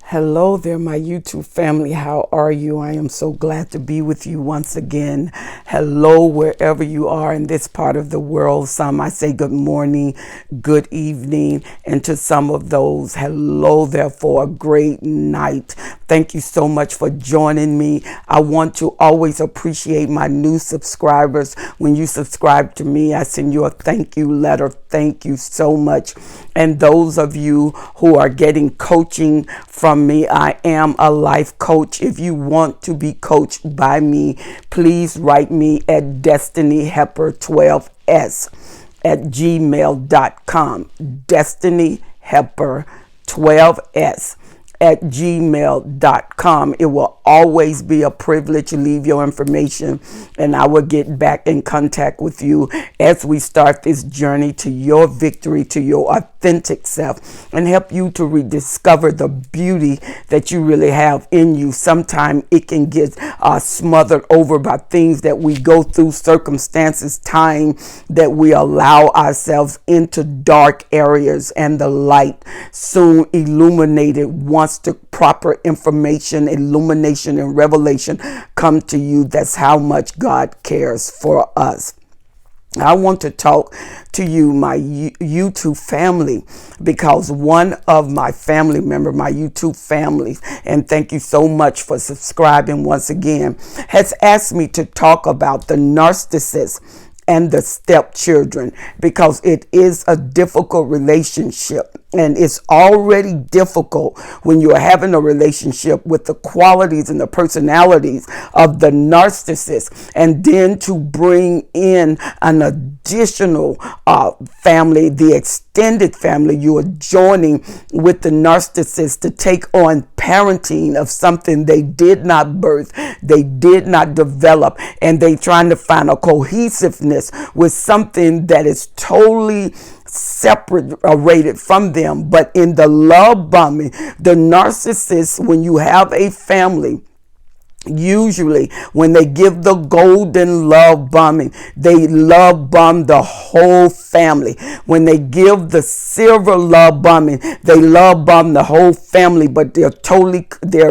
Hello there, my YouTube family. How are you? I am so glad to be with you once again. Hello, wherever you are in this part of the world. Some I say good morning, good evening, and to some of those, hello there for a great night. Thank you so much for joining me. I want to always appreciate my new subscribers. When you subscribe to me, I send you a thank you letter. Thank you so much. And those of you who are getting coaching from me, I am a life coach. If you want to be coached by me, please write me at destinyhepper12s at gmail.com. destinyhepper12s at gmail.com. It will always be a privilege to leave your information, and I will get back in contact with you as we start this journey to your victory, to your authentic self, and help you to rediscover the beauty that you really have in you. Sometimes it can get smothered over by things that we go through, circumstances, time that we allow ourselves into dark areas, and the light soon illuminated once the proper information, illumination, and revelation come to you. That's how much God cares for us. I want to talk to you, my YouTube family, because one of my family member, my YouTube family, and thank you so much for subscribing once again, has asked me to talk about the narcissist and the stepchildren, because it is a difficult relationship, and it's already difficult when you're having a relationship with the qualities and the personalities of the narcissist, and then to bring in an additional family, the extended family. You are joining with the narcissist to take on parenting of something they did not birth, they did not develop, and they trying to find a cohesiveness with something that is totally separated from them. But in the love bombing, the narcissist, when you have a family, usually when they give the golden love bombing, they love bomb the whole family. When they give the silver love bombing, they love bomb the whole family, but they're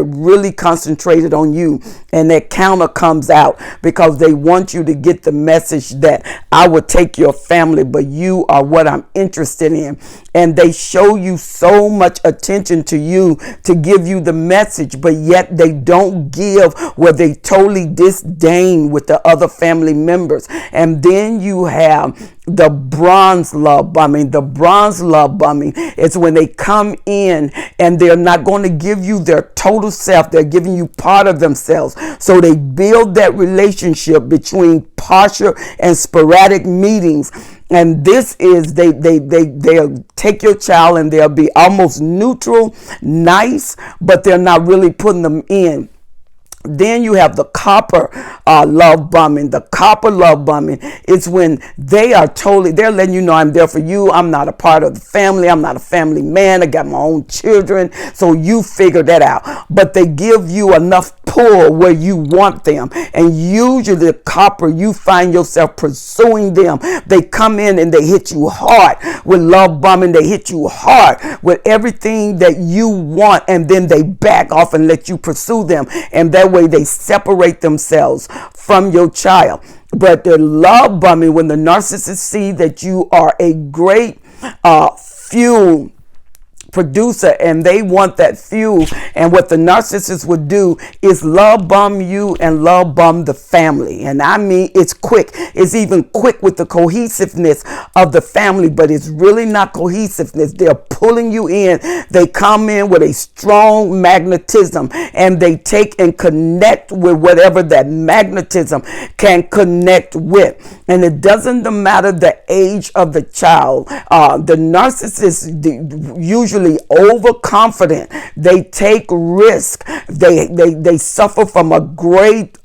really concentrated on you, and that counter comes out because they want you to get the message that I will take your family, but you are what I'm interested in. And they show you so much attention to you to give you the message, but yet they don't give where they totally disdain with the other family members. And then you have the bronze love bombing. The bronze love bombing is when they come in and they're not going to give you their total self. They're giving you part of themselves. So they build that relationship between partial and sporadic meetings. And this is, they'll take your child and they'll be almost neutral, nice, but they're not really putting them in. Then you have the copper love bombing. The copper love bombing is when they're letting you know, I'm there for you. I'm not a part of the family. I'm not a family man. I got my own children. So you figure that out. But they give you enough pull where you want them. And usually the copper, you find yourself pursuing them. They come in and they hit you hard with love bombing. They hit you hard with everything that you want. And then they back off and let you pursue them. And that way they separate themselves from your child. But the love bombing, when the narcissist see that you are a great fuel producer and they want that fuel, and what the narcissist would do is love bomb you and love bomb the family. And I mean, it's quick. It's even quick with the cohesiveness of the family, but it's really not cohesiveness. They're pulling you in. They come in with a strong magnetism, and they take and connect with whatever that magnetism can connect with. And it doesn't matter the age of the child. The narcissist usually overconfident. They take risk. They suffer from a great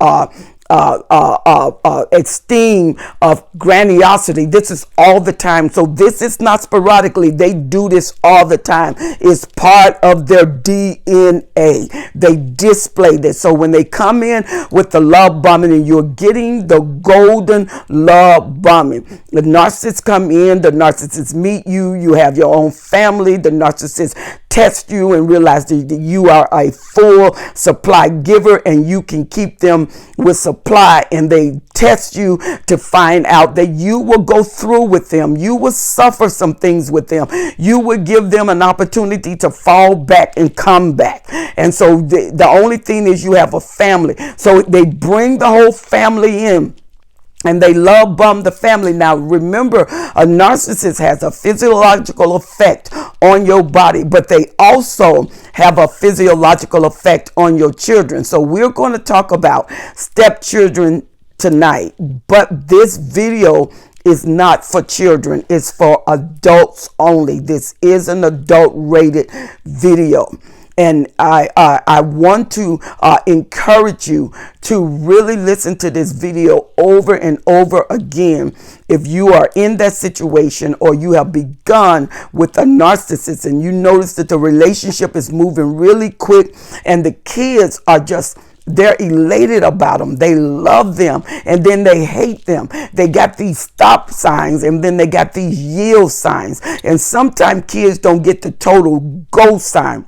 esteem of grandiosity. This is all the time. So this is not sporadically. They do this all the time. It's part of their DNA. They display this. So when they come in with the love bombing, and you're getting the golden love bombing, the narcissists come in, the narcissists meet you, you have your own family, the narcissist test you and realize that you are a full supply giver and you can keep them with supply, and they test you to find out that you will go through with them, you will suffer some things with them, you will give them an opportunity to fall back and come back. And so the only thing is you have a family, so they bring the whole family in and they love bomb the family. Now remember, a narcissist has a physiological effect on your body, but they also have a physiological effect on your children. So we're going to talk about stepchildren tonight, but this video is not for children. It's for adults only. This is an adult rated video. And I want to encourage you to really listen to this video over and over again. If you are in that situation or you have begun with a narcissist and you notice that the relationship is moving really quick and the kids are just, they're elated about them. They love them and then they hate them. They got these stop signs and then they got these yield signs. And sometimes kids don't get the total go sign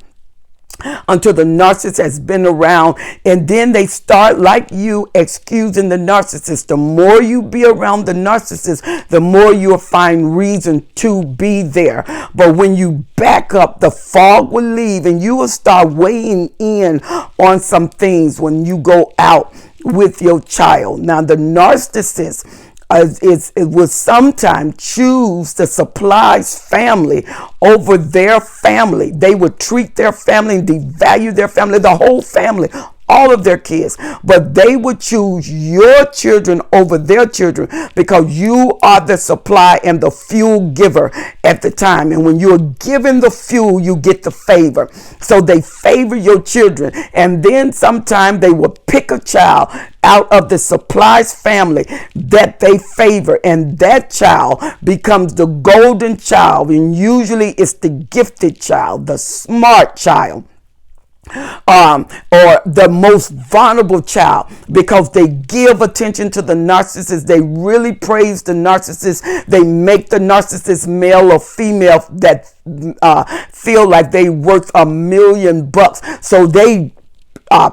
until the narcissist has been around, and then they start, like you, excusing the narcissist. The more you be around the narcissist, the more you'll find reason to be there. But when you back up, the fog will leave and you will start weighing in on some things when you go out with your child. Now the narcissist it will sometimes choose the supplies family over their family. They would treat their family and devalue their family, the whole family, all of their kids, but they would choose your children over their children because you are the supply and the fuel giver at the time. And when you're given the fuel, you get the favor. So they favor your children. And then sometime they will pick a child out of the supplies family that they favor, and that child becomes the golden child. And usually it's the gifted child, the smart child, or the most vulnerable child, because they give attention to the narcissist. They really praise the narcissist. They make the narcissist, male or female, that feel like they worth $1 million. So they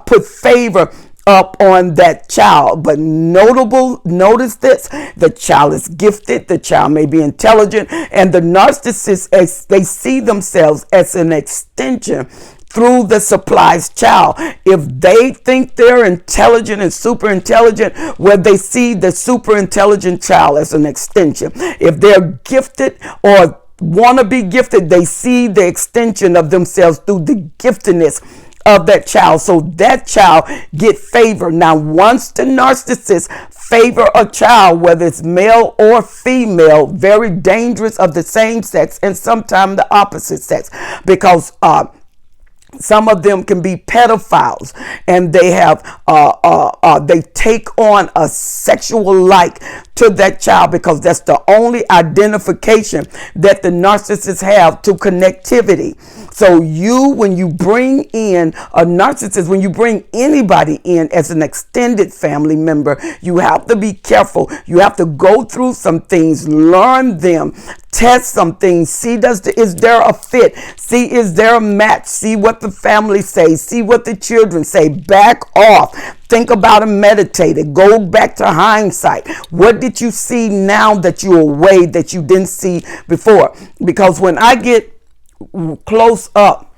put favor up on that child. But notice this: the child is gifted, the child may be intelligent, and the narcissist, they see themselves as an extension through the supplies child. If they think they're intelligent and super intelligent, well, they see the super intelligent child as an extension. If they're gifted or want to be gifted, they see the extension of themselves through the giftedness of that child. So that child get favor. Now, once the narcissist favor a child, whether it's male or female, very dangerous, of the same sex and sometimes the opposite sex, because some of them can be pedophiles, and they have they take on a sexual like to that child because that's the only identification that the narcissists have to connectivity. So when you bring in a narcissist, when you bring anybody in as an extended family member, you have to be careful. You have to go through some things, learn them, test some things, see is there a fit, see is there a match, see what the family says, see what the children say, back off, think about and meditate it, go back to hindsight. What did you see now that you're away that you didn't see before? Because when I get close up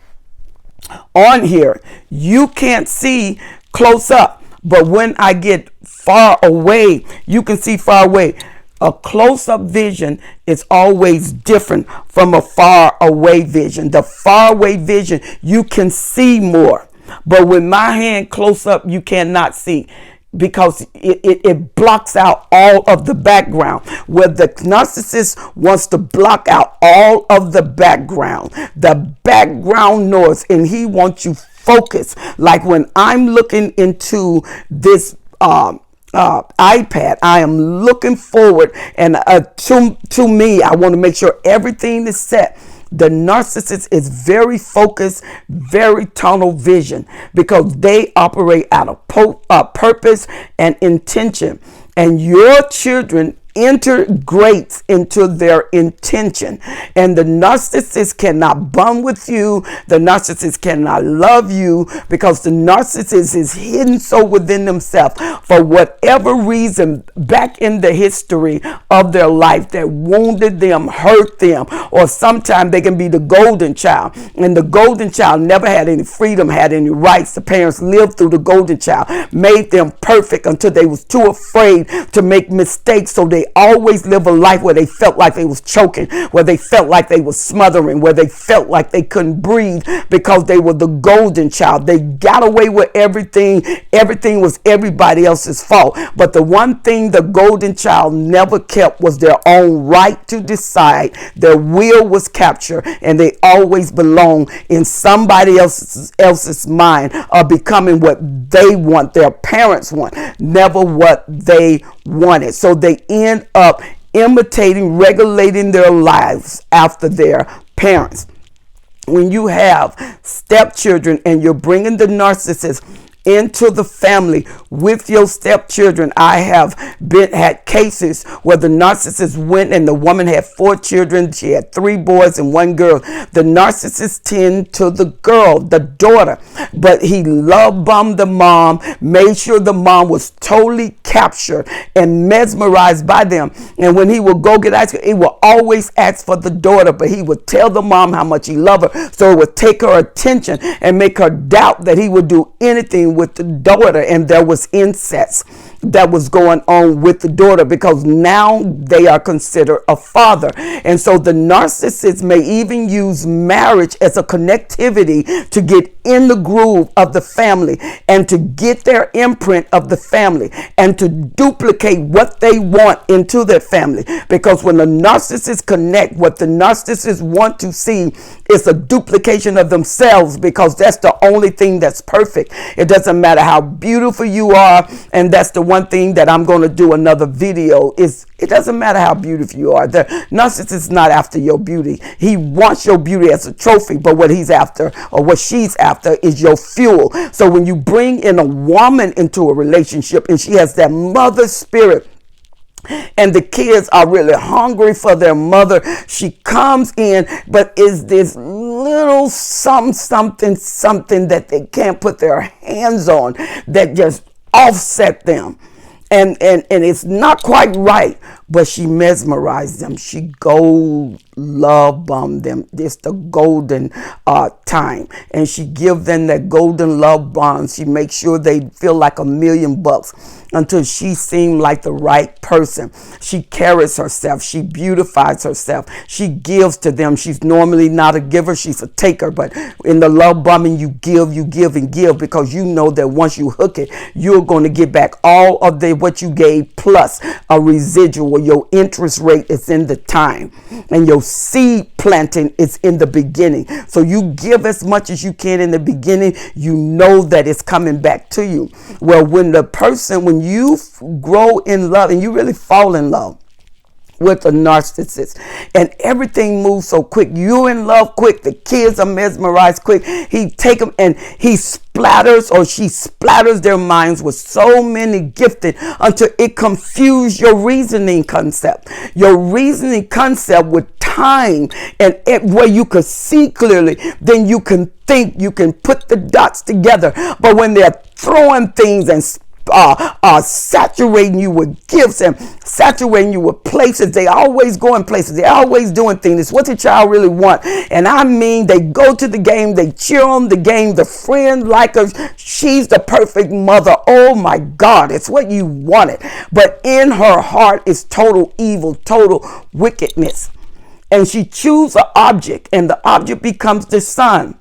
on here, you can't see close up, but when I get far away, you can see far away. A close-up vision is always different from a far away vision. The far away vision, you can see more, but with my hand close up, you cannot see, because it blocks out all of the background. Where the narcissist wants to block out all of the background noise, and he wants you focused. Like when I'm looking into this iPad, I am looking forward, and to me, I want to make sure everything is set. The narcissist is very focused, very tunnel vision, because they operate out of purpose and intention. And your children integrates into their intention. And the narcissist cannot bond with you. The narcissist cannot love you because the narcissist is hidden so within themselves for whatever reason back in the history of their life that wounded them, hurt them, or sometimes they can be the golden child. And the golden child never had any freedom, had any rights. The parents lived through the golden child, made them perfect until they was too afraid to make mistakes. So they always live a life where they felt like they was choking, where they felt like they was smothering, where they felt like they couldn't breathe because they were the golden child. They got away with everything. Everything was everybody else's fault. But the one thing the golden child never kept was their own right to decide. Their will was captured, and they always belong in somebody else's mind of becoming what they want, their parents want, never what they wanted. So they end up imitating, regulating their lives after their parents. When you have stepchildren and you're bringing the narcissist into the family with your stepchildren. I have had cases where the narcissist went and the woman had 4 children. She had 3 boys and 1 girl. The narcissist tended to the girl, the daughter, but he love bombed the mom, made sure the mom was totally captured and mesmerized by them. And when he would go get ice cream, he would always ask for the daughter, but he would tell the mom how much he loved her, so it would take her attention and make her doubt that he would do anything with the daughter. And there was incest that was going on with the daughter because now they are considered a father. And so the narcissist may even use marriage as a connectivity to get in the groove of the family and to get their imprint of the family and to duplicate what they want into their family. Because when the narcissists connect, what the narcissists want to see is a duplication of themselves, because that's the only thing that's perfect. It doesn't matter how beautiful you are, and that's the one thing that I'm going to do another video is it doesn't matter how beautiful you are. The narcissist is not after your beauty. He wants your beauty as a trophy, but what he's after or what she's after is your fuel. So when you bring in a woman into a relationship and she has that mother spirit, and the kids are really hungry for their mother, she comes in, but is this little something that they can't put their hands on that just offset them. And it's not quite right, but she mesmerized them. She love bombed them. It's the golden time. And she give them that golden love bomb. She makes sure they feel like $1,000,000 until she seemed like the right person. She carries herself. She beautifies herself. She gives to them. She's normally not a giver. She's a taker. But in the love bombing, you give and give, because you know that once you hook it, you're going to get back all of what you gave plus a residual. Your interest rate is in the time, and your seed planting is in the beginning. So you give as much as you can in the beginning, you know that it's coming back to you. Well, when you grow in love and you really fall in love with a narcissist and everything moves so quick, you're in love quick, the kids are mesmerized quick, he take them and he splatters or she splatters their minds with so many gifted until it confuses your reasoning concept with time, and where you could see clearly, then you can think, you can put the dots together. But when they're throwing things and saturating you with gifts and saturating you with places, they always going places, they always doing things. It's what the child really want. And I mean, they go to the game, they cheer on the game, the friend like her, she's the perfect mother. Oh my God, it's what you wanted. But in her heart is total evil, total wickedness. And she chooses an object, and the object becomes the son.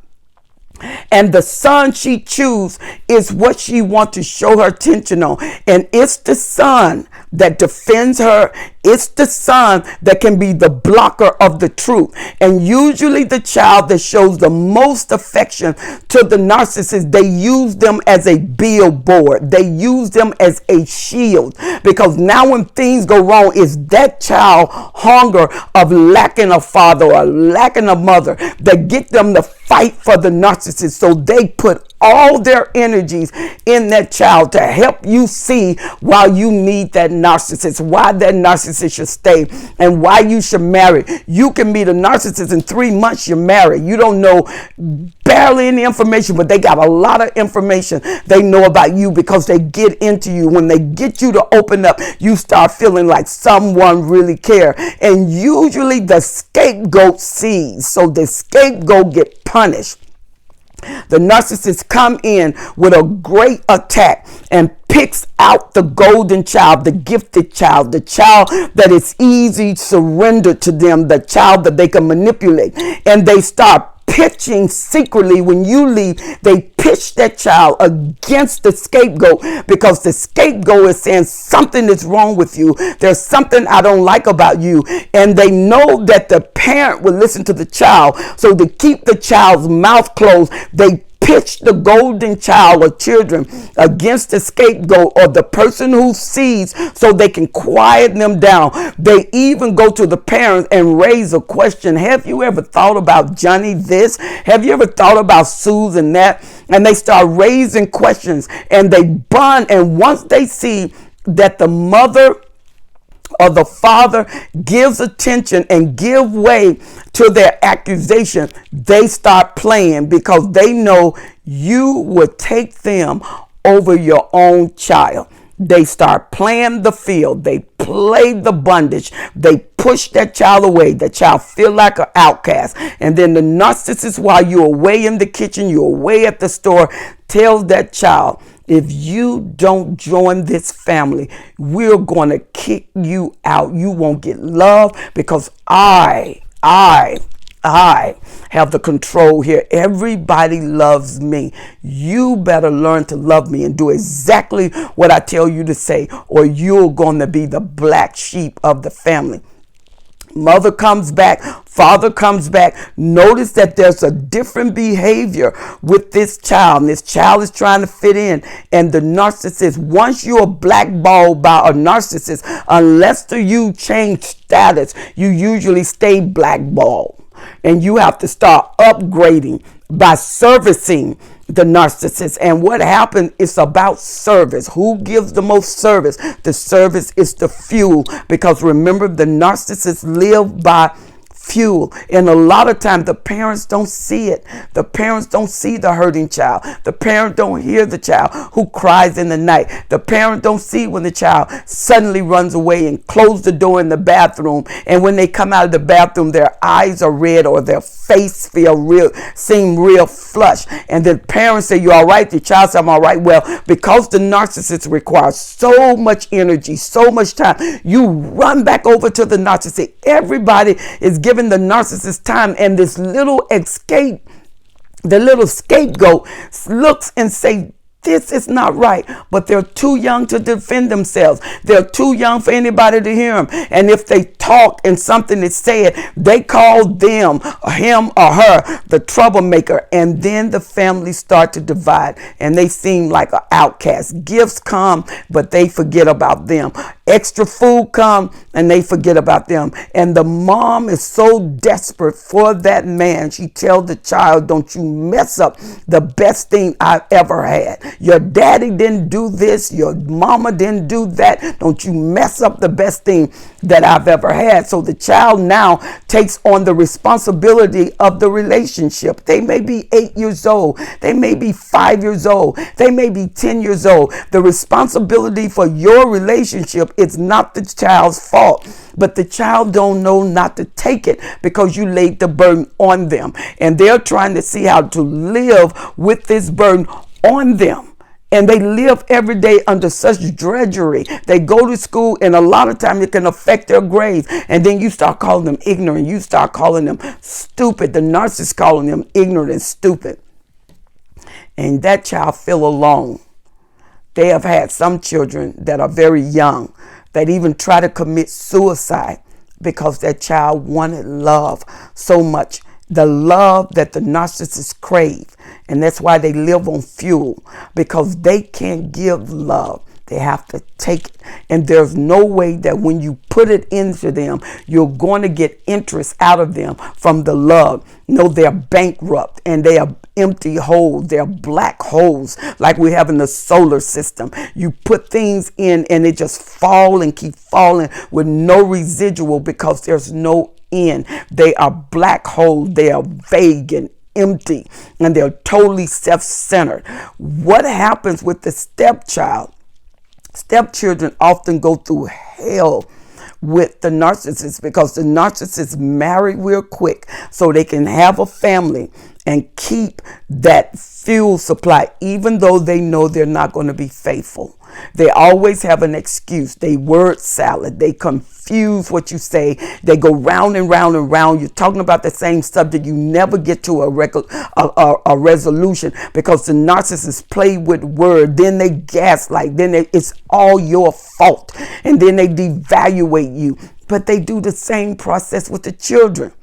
And the son she chooses is what she wants to show her attention on. And it's the son that defends her. It's the son that can be the blocker of the truth. And usually the child that shows the most affection to the narcissist, they use them as a billboard. They use them as a shield. Because now when things go wrong, it's that child hunger of lacking a father or lacking a mother that get them to fight for the narcissist. So they put all their energies in that child to help you see why you need that narcissist, why that narcissist should stay, and why you should marry. You can meet a narcissist in 3 months, you're married. You don't know barely any information, but they got a lot of information they know about you because they get into you. When they get you to open up, you start feeling like someone really care. And usually the scapegoat sees, so the scapegoat get punished. The narcissist come in with a great attack and picks out the golden child, the gifted child, the child that is easy to surrender to them, the child that they can manipulate. And they start pitching secretly. When you leave, they pitch that child against the scapegoat because the scapegoat is saying something is wrong with you. There's something I don't like about you. And they know that the parent will listen to the child. So to keep the child's mouth closed, they pitch the golden child or children against the scapegoat or the person who sees so they can quiet them down. They even go to the parents and raise a question. Have you ever thought about Johnny this? Have you ever thought about Susan that? And they start raising questions and they bond. And once they see that the mother or the father gives attention and give way to their accusation, they start playing because they know you will take them over your own child. They start playing the field. They play the bondage. They push that child away. The child feel like an outcast. And then the narcissist, while you're away in the kitchen, you're away at the store, tells that child, if you don't join this family, we're going to kick you out. You won't get love because I have the control here. Everybody loves me. You better learn to love me and do exactly what I tell you to say, or you're going to be the black sheep of the family. Mother comes back, father comes back. Notice that there's a different behavior with this child. And this child is trying to fit in. And the narcissist, once you're blackballed by a narcissist, unless you change status, you usually stay blackballed. And you have to start upgrading by servicing the narcissist. And what happened is about service. Who gives the most service? The service is the fuel, because remember, the narcissists live by fuel. And a lot of times the parents don't see it. The parents don't see the hurting child. The parent don't hear the child who cries in the night. The parent don't see when the child suddenly runs away and closes the door in the bathroom. And when they come out of the bathroom, their eyes are red or their face seem real flushed. And the parents say, "You all right?" The child says, "I'm all right." Well, because the narcissist requires so much energy, so much time, you run back over to the narcissist. Everybody is giving the narcissist time, and this little escape, the little scapegoat looks and say, this is not right, but they're too young to defend themselves. They're too young for anybody to hear them. And if they talk and something is said, they call them, him or her, the troublemaker. And then the families start to divide and they seem like an outcast. Gifts come, but they forget about them. Extra food come and they forget about them. And the mom is so desperate for that man. She tells the child, don't you mess up the best thing I've ever had. Your daddy didn't do this. Your mama didn't do that. Don't you mess up the best thing that I've ever had. So the child now takes on the responsibility of the relationship. They may be 8 years old. They may be 5 years old. They may be 10 years old. The responsibility for your relationship is not the child's fault. But the child don't know not to take it because you laid the burden on them. And they're trying to see how to live with this burden on them. And they live every day under such drudgery. They go to school, and a lot of times it can affect their grades. And then you start calling them ignorant. You start calling them stupid. The narcissist calling them ignorant and stupid. And that child feel alone. They have had some children that are very young that even try to commit suicide because that child wanted love so much. The love that the narcissists crave. And that's why they live on fuel, because they can't give love. They have to take it. And there's no way that when you put it into them, you're going to get interest out of them from the love. No, they're bankrupt and they are empty holes. They're black holes like we have in the solar system. You put things in and they just fall and keep falling with no residual because there's no end. They are black holes. They are vague and empty, and they're totally self-centered. What happens with the stepchild? Stepchildren often go through hell with the narcissist because the narcissist marry real quick so they can have a family and keep that fuel supply, even though they know they're not going to be faithful. They always have an excuse. They word salad. They confuse what you say. They go round and round and round. You're talking about the same subject. You never get to a resolution because the narcissists play with word. Then they gaslight. Then it's all your fault. And then they devaluate you. But they do the same process with the children.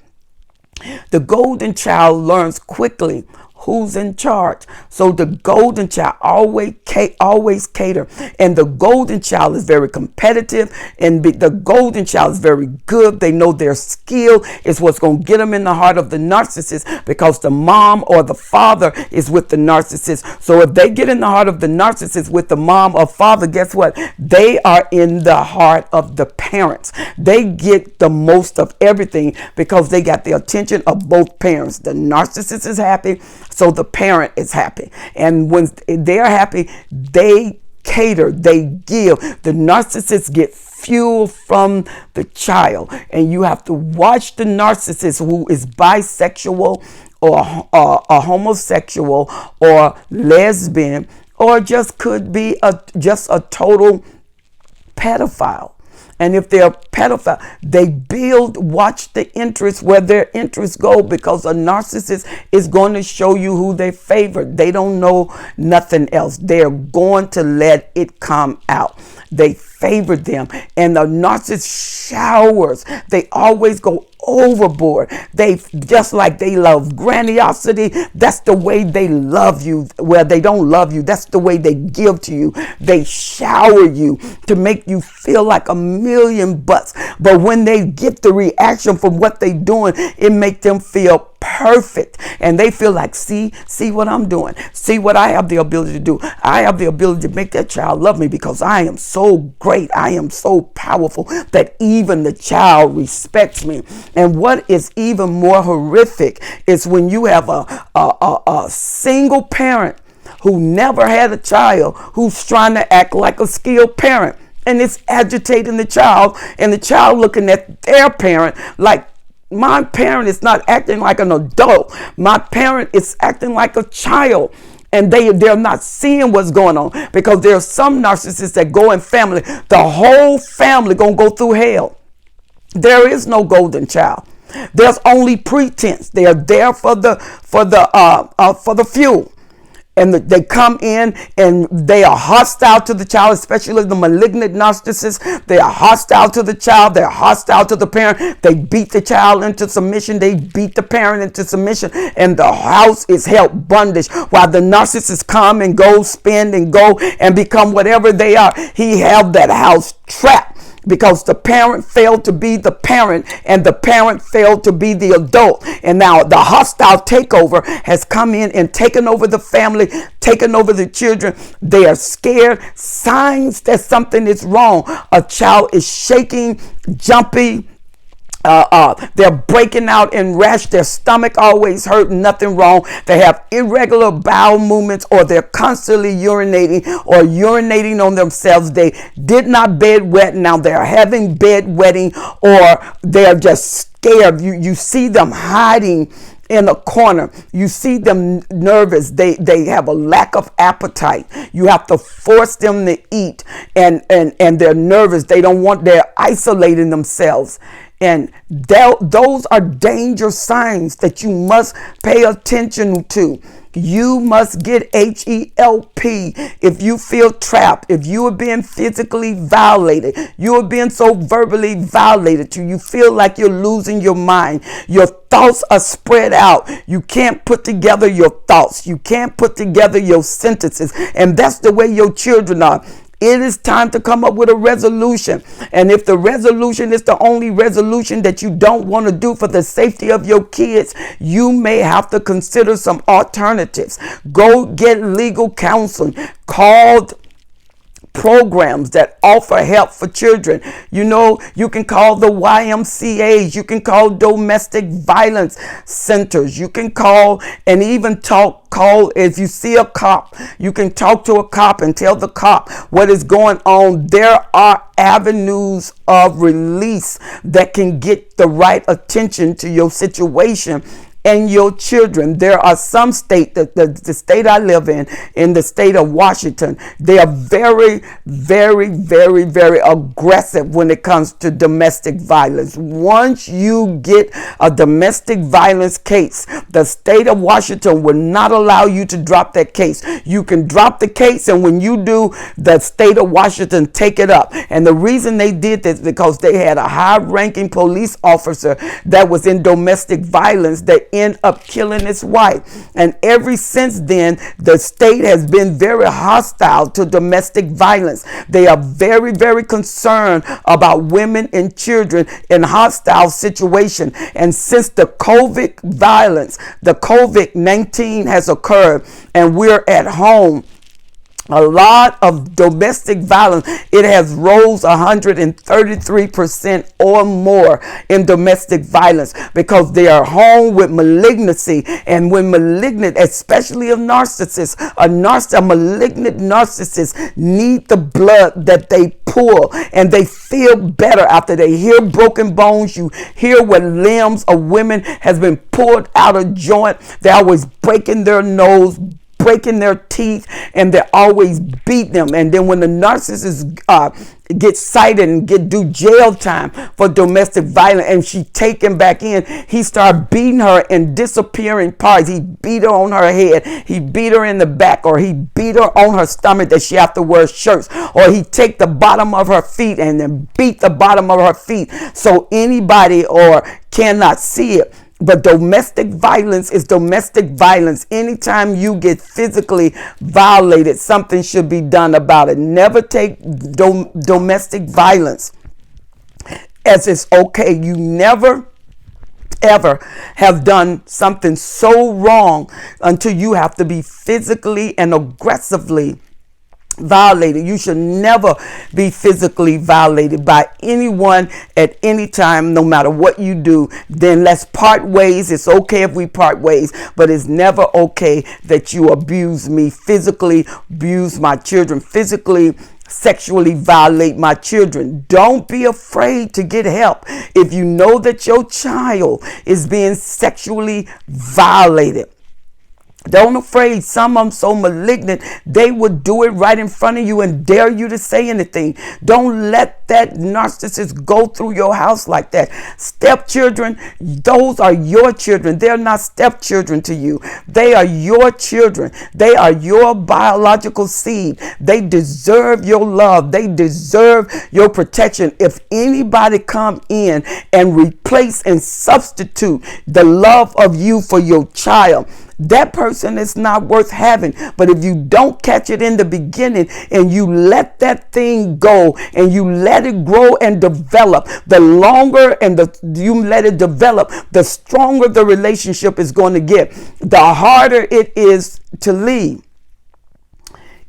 The golden child learns quickly who's in charge. So the golden child always cater. And the golden child is very competitive. And the golden child is very good. They know their skill is what's going to get them in the heart of the narcissist because the mom or the father is with the narcissist. So if they get in the heart of the narcissist with the mom or father, guess what? They are in the heart of the parents. They get the most of everything because they got the attention of both parents. The narcissist is happy, so the parent is happy. And when they're happy, they cater, they give. The narcissists get fuel from the child. And you have to watch the narcissist who is bisexual or a homosexual or lesbian or just could be just a total pedophile. And if they're a pedophile, they watch the interests where their interests go because a narcissist is going to show you who they favor. They don't know nothing else. They're going to let it come out. They favor them. And the narcissist showers. They always go overboard. They just like they love grandiosity. That's the way they love you. Well, they don't love you. That's the way they give to you. They shower you to make you feel like $1,000,000. But when they get the reaction from what they doing, it make them feel perfect. And they feel like, see what I'm doing. See what I have the ability to do. I have the ability to make that child love me because I am so great. I am so powerful that even the child respects me. And what is even more horrific is when you have a single parent who never had a child who's trying to act like a skilled parent. And it's agitating the child, and the child looking at their parent like, my parent is not acting like an adult. My parent is acting like a child. And they're not seeing what's going on because there are some narcissists that go in family. The whole family gonna go through hell. There is no golden child. There's only pretense. They are there for the fuel. And they come in and they are hostile to the child, especially the malignant narcissists. They are hostile to the child. They're hostile to the parent. They beat the child into submission. They beat the parent into submission. And the house is held bondage while the narcissists come and go, spend and go and become whatever they are. He held that house trapped because the parent failed to be the parent and the parent failed to be the adult. And now the hostile takeover has come in and taken over the family, taken over the children. They are scared. Signs that something is wrong. A child is shaking, jumpy. They're breaking out in rash. Their stomach always hurt, nothing wrong. They have irregular bowel movements, or they're constantly urinating on themselves. They did not bedwet. Now they're having bedwetting, or they're just scared. You see them hiding in a corner. You see them nervous. They have a lack of appetite. You have to force them to eat, and they're nervous. They're isolating themselves. And those are danger signs that you must pay attention to. You must get HELP if you feel trapped, if you are being physically violated, you are being so verbally violated to you feel like you're losing your mind. Your thoughts are spread out. You can't put together your thoughts. You can't put together your sentences. And that's the way your children are. It is time to come up with a resolution. And if the resolution is the only resolution that you don't want to do for the safety of your kids, you may have to consider some alternatives. Go get legal counseling. Call programs that offer help for children. You know, you can call the YMCAs, you can call domestic violence centers, you can call and even call if you see a cop, you can talk to a cop and tell the cop what is going on. There are avenues of release that can get the right attention to your situation and your children. There are some states, the state I live in the state of Washington, they are very, very, very, very aggressive when it comes to domestic violence. Once you get a domestic violence case, the state of Washington will not allow you to drop that case. You can drop the case, and when you do, the state of Washington take it up. And the reason they did this because they had a high-ranking police officer that was in domestic violence that end up killing his wife. And ever since then, the state has been very hostile to domestic violence. They are very, very concerned about women and children in hostile situations. And since the the COVID-19 has occurred and we're at home, a lot of domestic violence, it has rose 133% or more in domestic violence because they are home with malignancy. And when malignant, especially a narcissist, a malignant narcissist need the blood that they pull, and they feel better after they hear broken bones. You hear where limbs of women has been pulled out of joint. They're always breaking their nose, breaking their teeth, and they always beat them. And then when the narcissist get cited and do jail time for domestic violence, and she taken back in, he start beating her in disappearing parts. He beat her on her head, he beat her in the back, or he beat her on her stomach that she have to wear shirts, or he take the bottom of her feet and then beat the bottom of her feet so anybody or cannot see it. But domestic violence is domestic violence. Anytime you get physically violated, something should be done about it. Never take domestic violence as it's okay. You never ever have done something so wrong until you have to be physically and aggressively violated. You should never be physically violated by anyone at any time, no matter what you do. Then let's part ways. It's okay if we part ways, but it's never okay that you abuse me physically, abuse my children physically, sexually violate my children. Don't be afraid to get help if you know that your child is being sexually violated. Don't afraid. Some of them so malignant, they would do it right in front of you and dare you to say anything. Don't let that narcissist go through your house like that. Stepchildren, those are your children. They're not stepchildren to you. They are your children. They are your biological seed. They deserve your love. They deserve your protection. If anybody come in and replace and substitute the love of you for your child, that person is not worth having. But if you don't catch it in the beginning and you let that thing go and you let it grow and develop, the longer and you let it develop, the stronger the relationship is going to get. The harder it is to leave.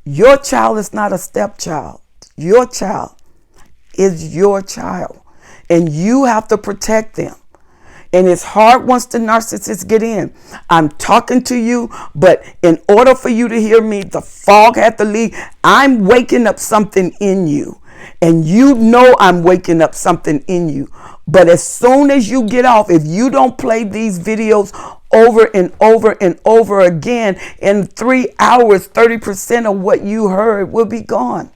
Your child is not a stepchild. Your child is your child, and you have to protect them. And it's hard once the narcissists get in. I'm talking to you, but in order for you to hear me, the fog had to leave. I'm waking up something in you. And you know I'm waking up something in you. But as soon as you get off, if you don't play these videos over and over and over again, in 3 hours, 30% of what you heard will be gone.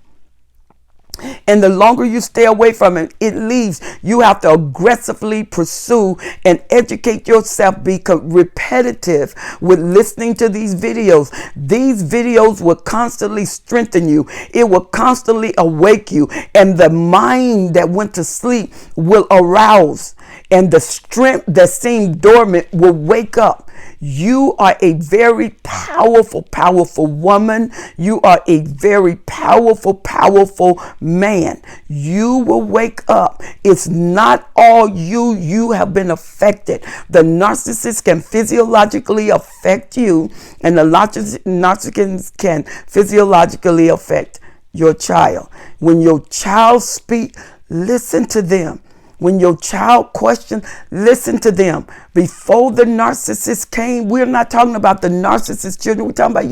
And the longer you stay away from it, it leaves. You have to aggressively pursue and educate yourself. Be repetitive with listening to these videos. These videos will constantly strengthen you. It will constantly awake you. And the mind that went to sleep will arouse. and the strength that seemed dormant will wake up. You are a very powerful, powerful woman. You are a very powerful, powerful man. You will wake up. It's not all you. You have been affected. The narcissist can physiologically affect you, and the narcissist can physiologically affect your child. When your child speaks, listen to them. When your child questions, listen to them. Before the narcissist came, we're not talking about the narcissist children. We're talking about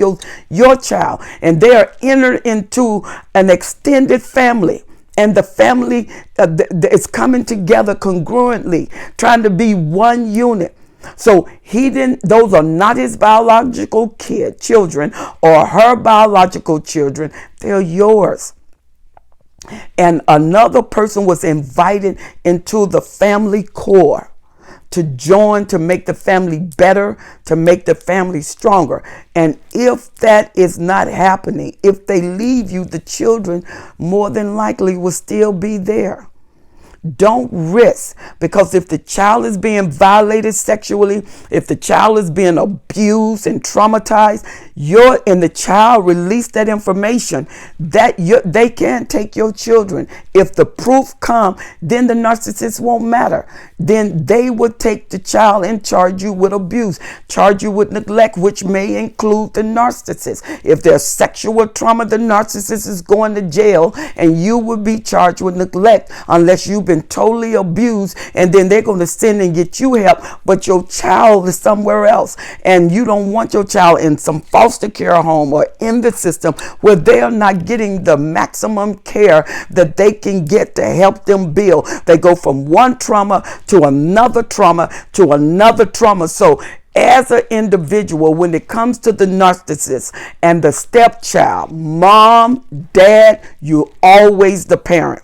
your child. And they are entered into an extended family. And the family is coming together congruently, trying to be one unit. So those are not his biological children or her biological children. They're yours. And another person was invited into the family core to join, to make the family better, to make the family stronger. And if that is not happening, if they leave you, the children more than likely will still be there. Don't risk, because if the child is being violated sexually, if the child is being abused and traumatized, and the child released that information, they can't take your children. If the proof come, then the narcissist won't matter. Then they would take the child and charge you with abuse, charge you with neglect, which may include the narcissist. If there's sexual trauma, the narcissist is going to jail, and you would be charged with neglect unless you've been totally abused, and then they're going to send and get you help, but your child is somewhere else, and you don't want your child in some foster care home or in the system where they are not getting the maximum care that they can get to help them build. They go from one trauma to another trauma to another trauma. So as an individual, when it comes to the narcissist and the stepchild, mom, dad, you're always the parent.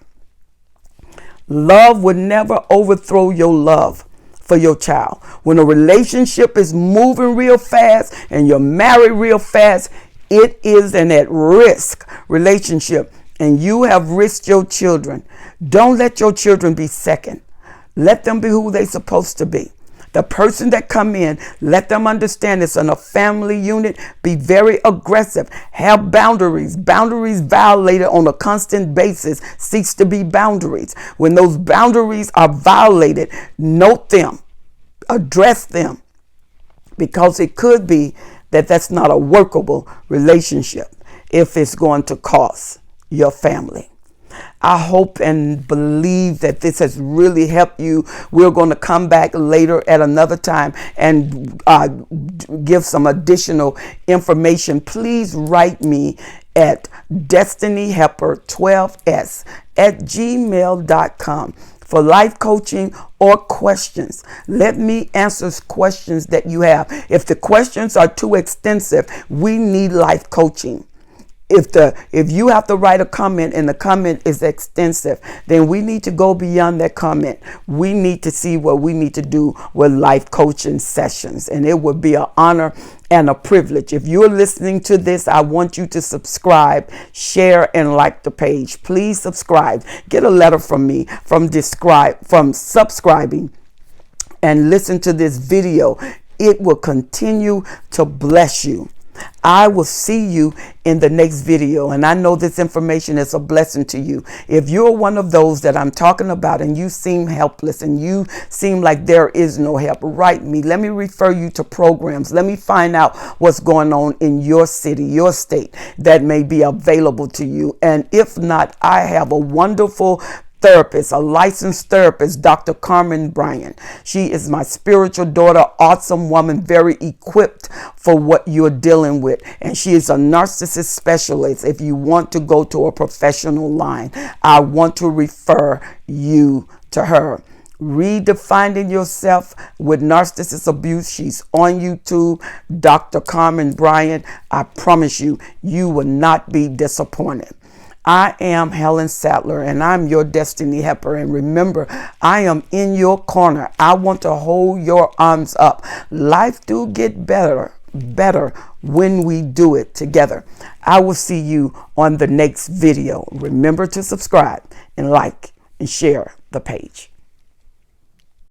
Love would never overthrow your love for your child. When a relationship is moving real fast and you're married real fast, it is an at-risk relationship, and you have risked your children. Don't let your children be second. Let them be who they're supposed to be. The person that come in, let them understand it's in a family unit. Be very aggressive. Have boundaries. Boundaries violated on a constant basis cease to be boundaries. When those boundaries are violated, note them. Address them. Because it could be that that's not a workable relationship if it's going to cost your family. I hope and believe that this has really helped you. We're going to come back later at another time and give some additional information. Please write me at destinyhelper12s@gmail.com for life coaching or questions. Let me answer questions that you have. If the questions are too extensive, we need life coaching. If you have to write a comment and the comment is extensive, then we need to go beyond that comment. We need to see what we need to do with life coaching sessions, and it would be an honor and a privilege. If you're listening to this, I want you to subscribe, share, and like the page. Please subscribe. Get a letter from me from subscribing and listen to this video. It will continue to bless you. I will see you in the next video, and I know this information is a blessing to you. If you're one of those that I'm talking about and you seem helpless and you seem like there is no help, write me. Let me refer you to programs. Let me find out what's going on in your city, your state that may be available to you. And if not, I have a wonderful therapist, a licensed therapist, Dr. Carmen Bryant. She is my spiritual daughter, awesome woman, very equipped for what you're dealing with. And she is a narcissist specialist. If you want to go to a professional line, I want to refer you to her. Redefining Yourself with Narcissist Abuse. She's on YouTube, Dr. Carmen Bryant. I promise you, you will not be disappointed. I am Helen Sattler, and I'm your destiny helper. And remember, I am in your corner. I want to hold your arms up. Life do get better when we do it together. I will see you on the next video. Remember to subscribe and like and share the page.